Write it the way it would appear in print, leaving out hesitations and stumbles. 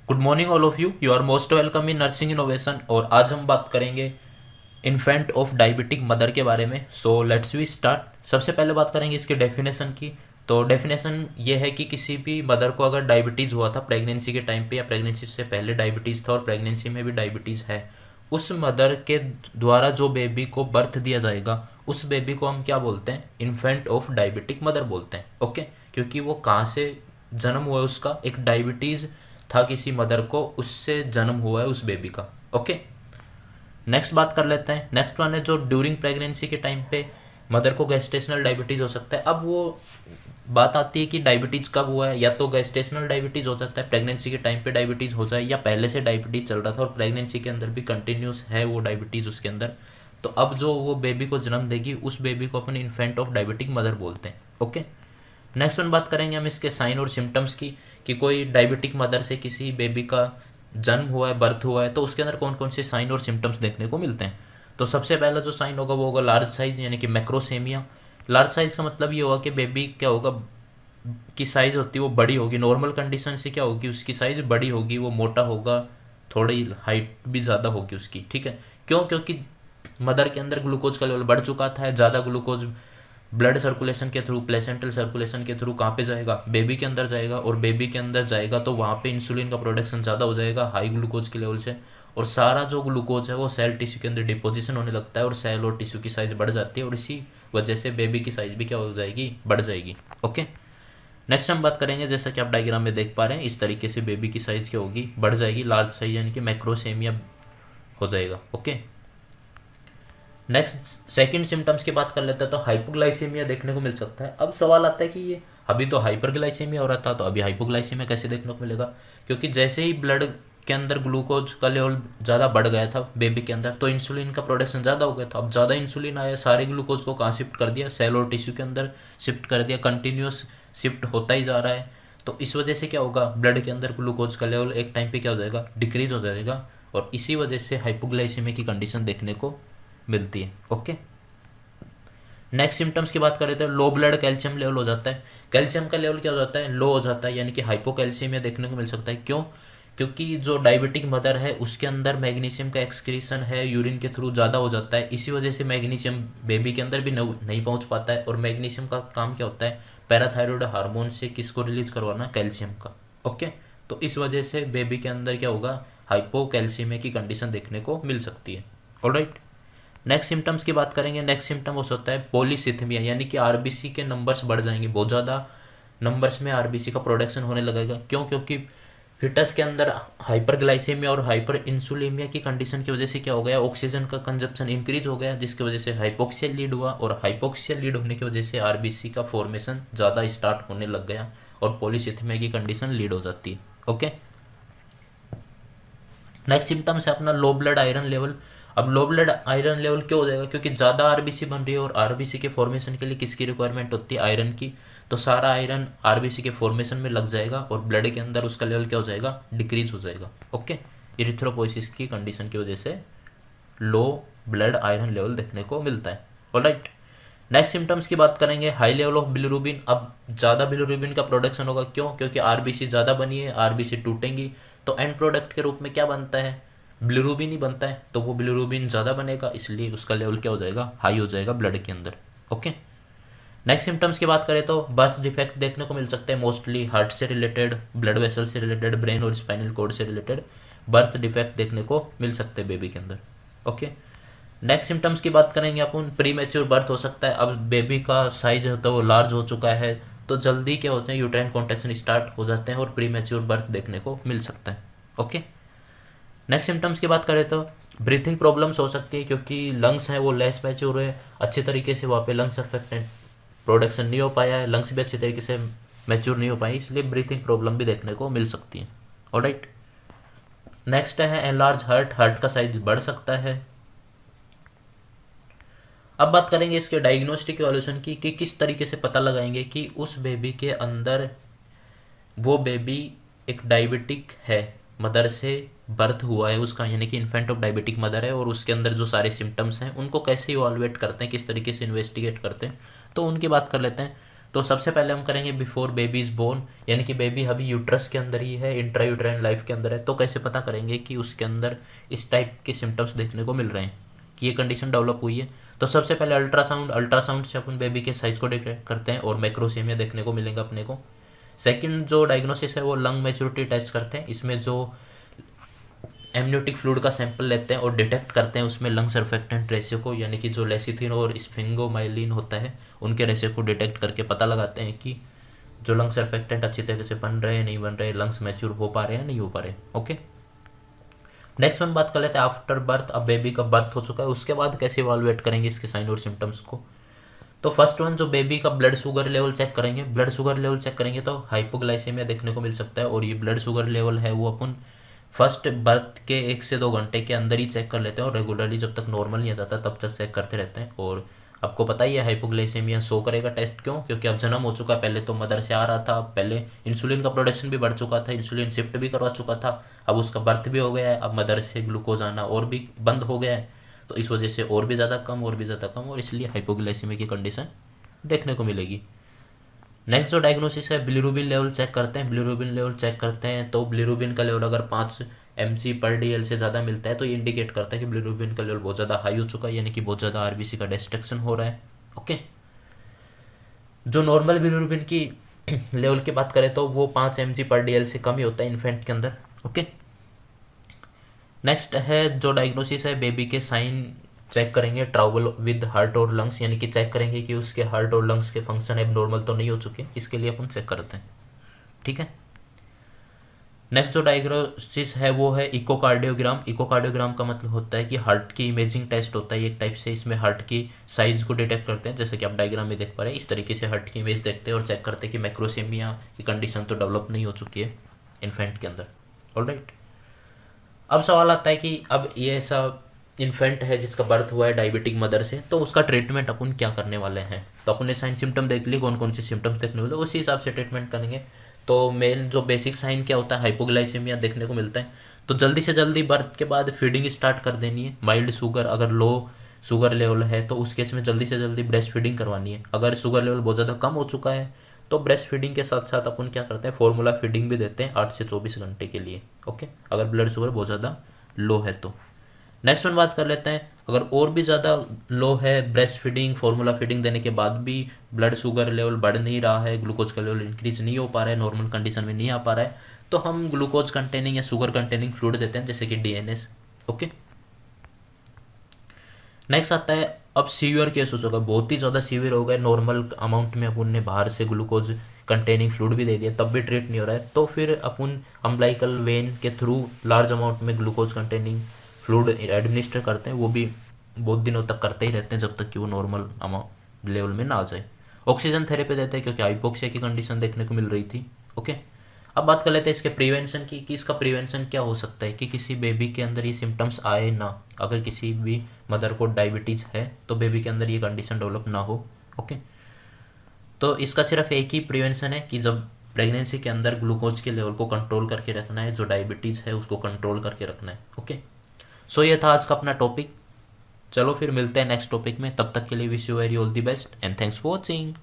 Good morning all of you you are most welcome in nursing innovation. और आज हम बात करेंगे इन्फेंट ऑफ डायबिटिक मदर के बारे में। So let's we start. सबसे पहले बात करेंगे इसके डेफिनेशन की। तो डेफिनेशन ये है कि किसी भी मदर को अगर डायबिटीज़ हुआ था प्रेगनेंसी के टाइम पे या प्रेगनेंसी से पहले डायबिटीज़ था और प्रेगनेंसी में भी डायबिटीज़ है, उस मदर के द्वारा जो बेबी को बर्थ दिया जाएगा उस बेबी को हम क्या बोलते हैं? इन्फेंट ऑफ डायबिटिक मदर बोलते हैं। ओके, क्योंकि वो कहाँ से जन्म हुआ है, उसका एक डायबिटीज़ था किसी मदर को, उससे जन्म हुआ है उस बेबी का। ओके, नेक्स्ट बात कर लेते हैं। नेक्स्ट वन है जो ड्यूरिंग प्रेगनेंसी के टाइम पे मदर को गैस्टेशनल डायबिटीज़ हो सकता है। अब वो बात आती है कि डायबिटीज़ कब हुआ है, या तो गैस्टेशनल डायबिटीज़ हो सकता है प्रेगनेंसी के टाइम पे डायबिटीज़ हो जाए, या पहले से डायबिटीज़ चल रहा था और प्रेगनेंसी के अंदर भी कंटिन्यूस है वो डायबिटीज़ उसके अंदर। तो अब जो वो बेबी को जन्म देगी उस बेबी को अपन इन्फेंट ऑफ डायबिटिक मदर बोलते हैं। ओके, नेक्स्ट वन बात करेंगे हम इसके साइन और सिम्टम्स की, कि कोई डायबिटिक मदर से किसी बेबी का जन्म हुआ है, बर्थ हुआ है, तो उसके अंदर कौन कौन से साइन और सिम्टम्स देखने को मिलते हैं। तो सबसे पहला जो साइन होगा वो होगा लार्ज साइज, यानी कि मैक्रोसेमिया। लार्ज साइज का मतलब ये होगा कि बेबी क्या होगा, की साइज़ होती है वो बड़ी होगी। नॉर्मल कंडीशन से क्या होगी, उसकी साइज़ बड़ी होगी, वो मोटा होगा, थोड़ी हाइट भी ज़्यादा होगी उसकी। ठीक है, क्यों? क्योंकि मदर के अंदर ग्लूकोज का लेवल बढ़ चुका था। ज़्यादा ग्लूकोज ब्लड सर्कुलेशन के थ्रू, प्लेसेंटल सर्कुलेशन के थ्रू कहाँ पे जाएगा? बेबी के अंदर जाएगा, और बेबी के अंदर जाएगा तो वहाँ पे इंसुलिन का प्रोडक्शन ज़्यादा हो जाएगा हाई ग्लूकोज के लेवल से, और सारा जो ग्लूकोज है वो सेल टिश्यू के अंदर डिपोजिशन होने लगता है, और सेल और टिश्यू की साइज़ बढ़ जाती है, और इसी वजह से बेबी की साइज़ भी क्या हो जाएगी? बढ़ जाएगी। ओके, नेक्स्ट हम बात करेंगे, जैसा कि आप डायग्राम में देख पा रहे हैं, इस तरीके से बेबी की साइज़ क्या होगी? बढ़ जाएगी। लार्ज साइज यानी कि मैक्रोसेमिया हो जाएगा। ओके, नेक्स्ट सेकंड सिम्टम्स की बात कर लेते हैं, तो हाइपोग्लाइसेमिया देखने को मिल सकता है। अब सवाल आता है कि ये अभी तो हाइपरग्लाइसेमिया हो रहा था, तो अभी हाइपोग्लाइसेमिया कैसे देखने को मिलेगा? क्योंकि जैसे ही ब्लड के अंदर ग्लूकोज का लेवल ज़्यादा बढ़ गया था बेबी के अंदर, तो इंसुलिन का प्रोडक्शन ज़्यादा हो गया था। अब ज़्यादा इंसुलिन आया, सारे ग्लूकोज को कहाँ शिफ्ट कर दिया? सेल और टिश्यू के अंदर शिफ्ट कर दिया। कंटिन्यूस शिफ्ट होता ही जा रहा है, तो इस वजह से क्या होगा, ब्लड के अंदर ग्लूकोज का लेवल एक टाइम पे क्या हो जाएगा? डिक्रीज हो जाएगा, और इसी वजह से हाइपोग्लाइसेमिया की कंडीशन देखने को मिलती है। ओके, नेक्स्ट सिम्टम्स की बात करें तो लो ब्लड कैल्शियम लेवल हो जाता है। कैल्शियम का लेवल क्या हो जाता है? लो हो जाता है, यानी कि हाइपोकैल्शियमिया देखने को मिल सकता है। क्यों? क्योंकि जो डायबिटिक मदर है उसके अंदर मैग्नीशियम का एक्सक्रीशन है यूरिन के थ्रू ज़्यादा हो जाता है, इसी वजह से मैग्नीशियम बेबी के अंदर भी नहीं पहुंच पाता है। और मैग्नीशियम का काम क्या होता है? पैराथायरॉयड हार्मोन से किसको रिलीज करवाना? कैल्शियम का। ओके, तो इस वजह से बेबी के अंदर क्या होगा? हाइपोकैल्शियमिया की कंडीशन देखने को मिल सकती है। ऑलराइट, नेक्स्ट सिम्टम्स की बात करेंगे। नेक्स्ट सिम्टम हो सकता है पॉलीसिथेमिया, यानी कि आरबीसी के नंबर्स बढ़ जाएंगे, बहुत ज़्यादा नंबर्स में आरबीसी का प्रोडक्शन होने लगेगा। क्यों? क्योंकि फिटस के अंदर हाइपरग्लाइसेमिया और हाइपर इंसुलिमिया की कंडीशन की वजह से क्या हो गया? ऑक्सीजन का कंजप्शन इंक्रीज हो गया, जिसकी वजह से हाइपोक्सिया लीड हुआ, और हाइपोक्सिया लीड होने की वजह से आरबीसी का फॉर्मेशन ज़्यादा स्टार्ट होने लग गया, और पॉलीसिथेमिया की कंडीशन लीड हो जाती है। ओके, नेक्स्ट सिम्टम्स है अपना लो ब्लड आयरन लेवल। अब लो ब्लड आयरन लेवल क्यों हो जाएगा? क्योंकि ज़्यादा आरबीसी बन रही है, और आरबीसी के फॉर्मेशन के लिए किसकी रिक्वायरमेंट होती है? आयरन की। तो सारा आयरन आरबीसी के फॉर्मेशन में लग जाएगा, और ब्लड के अंदर उसका लेवल क्या हो जाएगा? डिक्रीज हो जाएगा। ओके, इरिथ्रोपोइसिस की कंडीशन की वजह से लो ब्लड आयरन लेवल देखने को मिलता है। ऑलराइट, नेक्स्ट सिम्टम्स की बात करेंगे, हाई लेवल ऑफ बिलिरुबिन। अब ज़्यादा बिलिरुबिन का प्रोडक्शन होगा। क्यों? क्योंकि आरबीसी ज़्यादा बनी है, आरबीसी टूटेंगी, तो एंड प्रोडक्ट के रूप में क्या बनता है? बिलिरुबिन ही बनता है, तो वो बिलिरुबिन ज़्यादा बनेगा, इसलिए उसका लेवल क्या हो जाएगा? हाई हो जाएगा ब्लड के अंदर। ओके, नेक्स्ट सिम्टम्स की बात करें तो बर्थ डिफेक्ट देखने को मिल सकते हैं, मोस्टली हार्ट से रिलेटेड, ब्लड वेसल से रिलेटेड, ब्रेन और स्पाइनल कॉर्ड से रिलेटेड बर्थ डिफेक्ट देखने को मिल सकते हैं बेबी के अंदर। ओके, नेक्स्ट सिम्टम्स की बात करेंगे अपन, प्री मैच्योर बर्थ हो सकता है। अब बेबी का साइज होता है वो लार्ज हो चुका है, तो जल्दी क्या होते हैं? यूट्राइन कॉन्ट्रैक्शन स्टार्ट हो जाते हैं, और प्री मैच्योर बर्थ देखने को मिल सकता है। ओके, नेक्स्ट सिम्टम्स की बात करें तो ब्रीथिंग प्रॉब्लम्स हो सकती है, क्योंकि लंग्स हैं वो लेस मैच्योर है, अच्छे तरीके से वहाँ पे लंग्स अफेक्टेड प्रोडक्शन नहीं हो पाया है, लंग्स भी अच्छे तरीके से मैच्योर नहीं हो पाई, इसलिए ब्रीथिंग प्रॉब्लम भी देखने को मिल सकती है। ऑलराइट, नेक्स्ट है एनलार्ज हार्ट। हार्ट का साइज बढ़ सकता है। अब बात करेंगे इसके डायग्नोस्टिक इवोल्यूशन की, कि किस तरीके से पता लगाएंगे कि उस बेबी के अंदर वो बेबी एक डायबिटिक है, मदर से बर्थ हुआ है उसका, यानी कि इन्फेंट ऑफ डायबिटिक मदर है, और उसके अंदर जो सारे सिम्टम्स हैं उनको कैसे इवालुएट करते हैं, किस तरीके से इन्वेस्टिगेट करते हैं, तो उनकी बात कर लेते हैं। तो सबसे पहले हम करेंगे बिफोर बेबी इज़ बोर्न, यानी कि बेबी अभी यूट्रस के अंदर ही है, इंट्रा यूट्राइन लाइफ के अंदर है, तो कैसे पता करेंगे कि उसके अंदर इस टाइप के सिम्टम्स देखने को मिल रहे हैं, कि ये कंडीशन डेवलप हुई है। तो सबसे पहले अल्ट्रासाउंड से अपन बेबी के साइज को डिटेक्ट करते हैं और मैक्रोसीमिया देखने को मिलेंगे अपने को। सेकंड जो डायग्नोसिस है वो लंग मैच्योरिटी टेस्ट करते हैं, इसमें जो एमनियोटिक फ्लूइड का सैंपल लेते हैं और डिटेक्ट करते हैं उसमें लंग सर्फेक्टेंट रेशियो को, यानी कि जो लेसिथिन और स्फिंगोमाइलिन होता है उनके रेशियो को डिटेक्ट करके पता लगाते हैं कि जो लंग सर्फेक्टेंट अच्छी तरीके से बन रहे हैं नहीं बन रहे, लंग्स मैच्योर हो पा रहे हैं नहीं हो पा रहे। ओके, नेक्स्ट वन बात कर लेते हैं आफ्टर बर्थ। अब बेबी का बर्थ हो चुका है, उसके बाद कैसे इवालुएट करेंगे इसके साइन और सिम्टम्स को। तो फर्स्ट वन जो बेबी का ब्लड शुगर लेवल चेक करेंगे, ब्लड शुगर लेवल चेक करेंगे तो हाइपोग्लाइसेमिया देखने को मिल सकता है, और ये ब्लड शुगर लेवल है वो अपन फर्स्ट बर्थ के 1 से 2 घंटे के अंदर ही चेक कर लेते हैं, और रेगुलरली जब तक नॉर्मल नहीं आ जाता तब तक चेक करते रहते हैं। और आपको पता ही है हाइपोग्लाइसेमिया शो करेगा टेस्ट, क्यों? क्योंकि अब जन्म हो चुका है, पहले तो मदर से आ रहा था, पहले इंसुलिन का प्रोडक्शन भी बढ़ चुका था, इंसुलिन शिफ्ट भी करवा चुका था, अब उसका बर्थ भी हो गया है, अब मदर से ग्लूकोज आना और भी बंद हो गया है, तो इस वजह से और भी ज़्यादा कम और भी ज़्यादा कम, और इसलिए हाइपोग्लाइसेमिया की कंडीशन देखने को मिलेगी। नेक्स्ट जो डायग्नोसिस है बिलिरुबिन लेवल चेक करते हैं, बिलिरुबिन लेवल चेक करते हैं तो बिलिरुबिन का लेवल अगर 5 mg/dl से ज़्यादा मिलता है तो ये इंडिकेट करता है कि बिलिरुबिन का लेवल बहुत ज़्यादा हाई हो चुका है, यानी कि बहुत ज़्यादा आरबीसी का डिस्ट्रक्शन हो रहा है। ओके, जो नॉर्मल बिलिरुबिन की लेवल की बात करें तो वो 5 mg/dl से कम ही होता है इन्फेंट के अंदर। ओके, नेक्स्ट है जो डायग्नोसिस है बेबी के साइन चेक करेंगे ट्रबल विद हार्ट और लंग्स, यानी कि चेक करेंगे कि उसके हार्ट और लंग्स के फंक्शन एबनॉर्मल तो नहीं हो चुके, इसके लिए अपन चेक करते हैं। ठीक है, नेक्स्ट जो डायग्नोसिस है वो है इकोकार्डियोग्राम। इकोकार्डियोग्राम का मतलब होता है कि हार्ट की इमेजिंग टेस्ट होता है एक टाइप से, इसमें हार्ट की साइज को डिटेक्ट करते हैं, जैसे कि आप डायग्राम में देख पा रहे हैं, इस तरीके से हार्ट की इमेज देखते हैं और चेक करते हैं कि मैक्रोसेमिया की कंडीशन तो डेवलप नहीं हो चुकी है इन्फेंट के अंदर। ऑलराइट, अब सवाल आता है कि अब ये ऐसा इन्फेंट है जिसका बर्थ हुआ है डायबिटिक मदर से, तो उसका ट्रीटमेंट अपन क्या करने वाले हैं। तो अपन ने साइन सिम्टम देख लिए, कौन कौन से सिम्टम्स देखने वाले, उसी हिसाब से ट्रीटमेंट करेंगे। तो मेन जो बेसिक साइन क्या होता है, हाइपोग्लाइसेमिया देखने को मिलता है, तो जल्दी से जल्दी बर्थ के बाद फीडिंग स्टार्ट कर देनी है। माइल्ड शुगर, अगर लो शुगर लेवल है तो उस केस में जल्दी से जल्दी ब्रेस्ट फीडिंग करवानी है। अगर शुगर लेवल बहुत ज़्यादा कम हो चुका है तो ब्रेस्ट फीडिंग के साथ साथ अपन क्या करते हैं, फॉर्मूला फीडिंग भी देते हैं 8 से 24 घंटे के लिए। ओके, अगर ब्लड शुगर बहुत ज़्यादा लो है तो। नेक्स्ट वन बात कर लेते हैं, अगर और भी ज़्यादा लो है, ब्रेस्ट फीडिंग फॉर्मूला फीडिंग देने के बाद भी ब्लड शुगर लेवल बढ़ नहीं रहा है, ग्लूकोज का लेवल इंक्रीज नहीं हो पा रहा है, नॉर्मल कंडीशन में नहीं आ पा रहा है, तो हम ग्लूकोज कंटेनिंग या शुगर कंटेनिंग फ्लूइड देते हैं, जैसे कि डीएनएस। ओके, नेक्स्ट आता है अब सीवियर केस हो चुका है, बहुत ही ज़्यादा सीवियर हो गए, नॉर्मल अमाउंट में अपन ने बाहर से ग्लूकोज कंटेनिंग फ्लूइड भी दे दिया तब भी ट्रीट नहीं हो रहा है, तो फिर अपन अम्बलाइकल वेन के थ्रू लार्ज अमाउंट में ग्लूकोज कंटेनिंग फ्लूइड एडमिनिस्टर करते हैं, वो भी बहुत दिनों तक करते ही रहते हैं जब तक कि वो नॉर्मल अमाउंट लेवल में ना आ जाए। ऑक्सीजन थेरेपी देते हैं क्योंकि हाइपोक्सिया की कंडीशन देखने को मिल रही थी। ओके, अब बात कर लेते हैं इसके प्रिवेंशन की, कि इसका प्रिवेंशन क्या हो सकता है कि किसी बेबी के अंदर ये सिम्टम्स आए ना। अगर किसी भी मदर को डायबिटीज़ है तो बेबी के अंदर ये कंडीशन डेवलप ना हो। ओके, तो इसका सिर्फ एक ही प्रिवेंशन है कि जब प्रेगनेंसी के अंदर ग्लूकोज के लेवल को कंट्रोल करके रखना है, जो डायबिटीज़ है उसको कंट्रोल करके रखना है। ओके, सो ये था आज का अपना टॉपिक। चलो फिर मिलते हैं नेक्स्ट टॉपिक में, तब तक के लिए wish you very all the best and thanks for watching.